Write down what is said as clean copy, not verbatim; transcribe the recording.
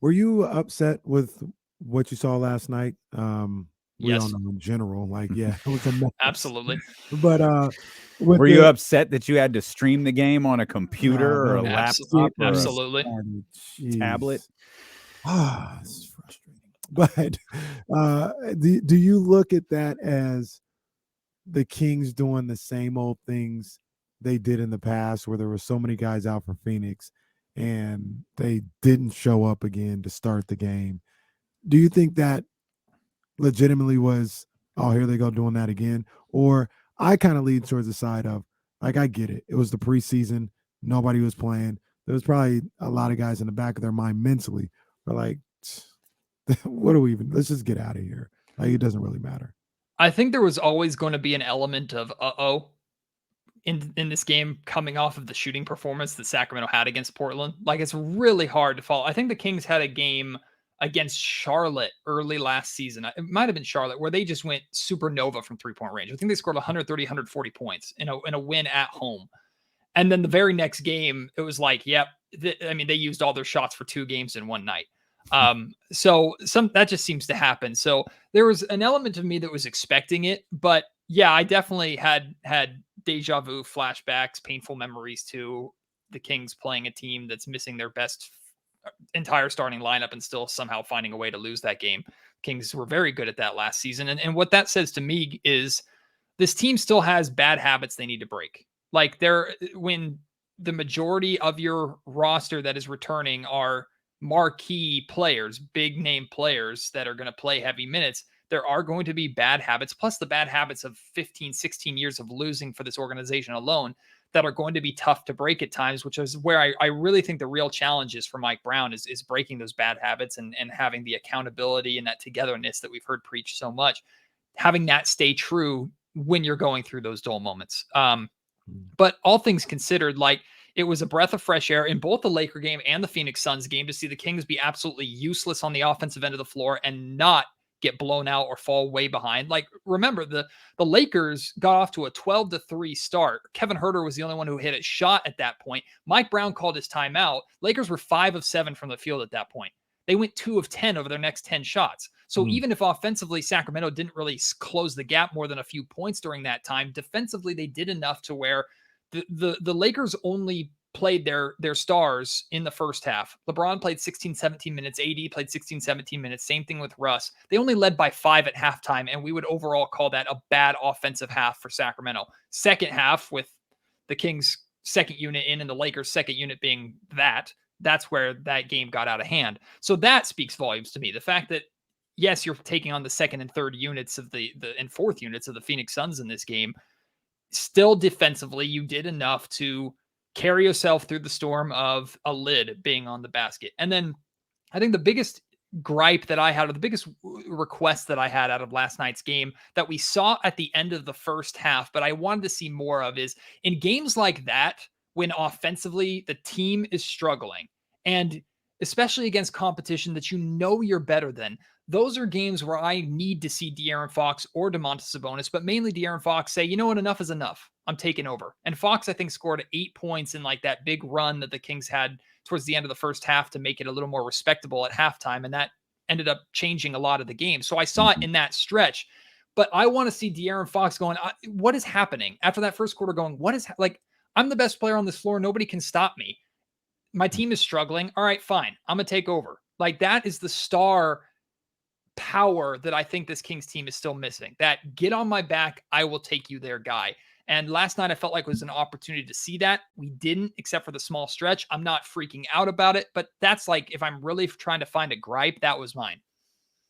Were you upset with what you saw last night? We all Yes, know in general, like, yeah, it was a mess. absolutely. But with Were you the upset that you had to stream the game on a computer or a man, Absolutely. laptop get or me a Absolutely. started. tablet? Jeez. This is frustrating. But do you look at that as the Kings doing the same old things they did in the past, where there were so many guys out for Phoenix and they didn't show up again to start the game? Do you think that legitimately was, oh, here they go doing that again? Or I kind of lean towards the side of, like, I get it. It was the preseason. Nobody was playing. There was probably a lot of guys in the back of their mind mentally, but like, what do we even, let's just get out of here. Like, it doesn't really matter. I think there was always going to be an element of uh-oh in this game coming off of the shooting performance that Sacramento had against Portland. Like, it's really hard to follow. I think the Kings had a game against Charlotte early last season. It might have been Charlotte where they just went supernova from three-point range. I think they scored 130, 140 points in a win at home. And then the very next game, it was like, yep. I mean, they used all their shots for 2 games in one night. So that just seems to happen. So there was an element of me that was expecting it, but yeah, I definitely had deja vu flashbacks, painful memories to the Kings playing a team that's missing their best entire starting lineup and still somehow finding a way to lose that game. Kings were very good at that last season. And what that says to me is this team still has bad habits they need to break. Like when the majority of your roster that is returning are marquee players, big name players that are going to play heavy minutes, there are going to be bad habits, plus the bad habits of 15, 16 years of losing for this organization alone that are going to be tough to break at times, which is where I really think the real challenge is for Mike Brown is breaking those bad habits and having the accountability and that togetherness that we've heard preached so much, having that stay true when you're going through those dull moments. But all things considered, like, it was a breath of fresh air in both the Laker game and the Phoenix Suns game to see the Kings be absolutely useless on the offensive end of the floor and not get blown out or fall way behind. Like, remember, the Lakers got off to a 12-3 start. Kevin Huerter was the only one who hit a shot at that point. Mike Brown called his timeout. Lakers were 5 of 7 from the field at that point. They went 2 of 10 over their next 10 shots. So even if offensively Sacramento didn't really close the gap more than a few points during that time, defensively they did enough to where the Lakers only played their stars in the first half. LeBron played 16, 17 minutes. AD played 16, 17 minutes. Same thing with Russ. They only led by 5 at halftime, and we would overall call that a bad offensive half for Sacramento. Second half, with the Kings' second unit in and the Lakers' second unit being that's where that game got out of hand. So that speaks volumes to me. The fact that, yes, you're taking on the second and third units of the and fourth units of the Phoenix Suns in this game, still defensively, you did enough to carry yourself through the storm of a lid being on the basket. And then I think the biggest gripe that I had, or the biggest request that I had out of last night's game that we saw at the end of the first half, but I wanted to see more of, is in games like that, when offensively the team is struggling, and especially against competition that you know you're better than, those are games where I need to see De'Aaron Fox or Domantas Sabonis, but mainly De'Aaron Fox say, you know what, enough is enough. I'm taking over. And Fox, I think, scored 8 points in like that big run that the Kings had towards the end of the first half to make it a little more respectable at halftime. And that ended up changing a lot of the game. So I saw it in that stretch, but I want to see De'Aaron Fox going, what is happening after that first quarter, going, what is like, I'm the best player on this floor. Nobody can stop me. My team is struggling. All right, fine. I'm going to take over. Like, that is the star power that I think this Kings team is still missing. That get on my back, I will take you there guy. And last night I felt like it was an opportunity to see that. We didn't, except for the small stretch. I'm not freaking out about it, but that's like, if I'm really trying to find a gripe, that was mine.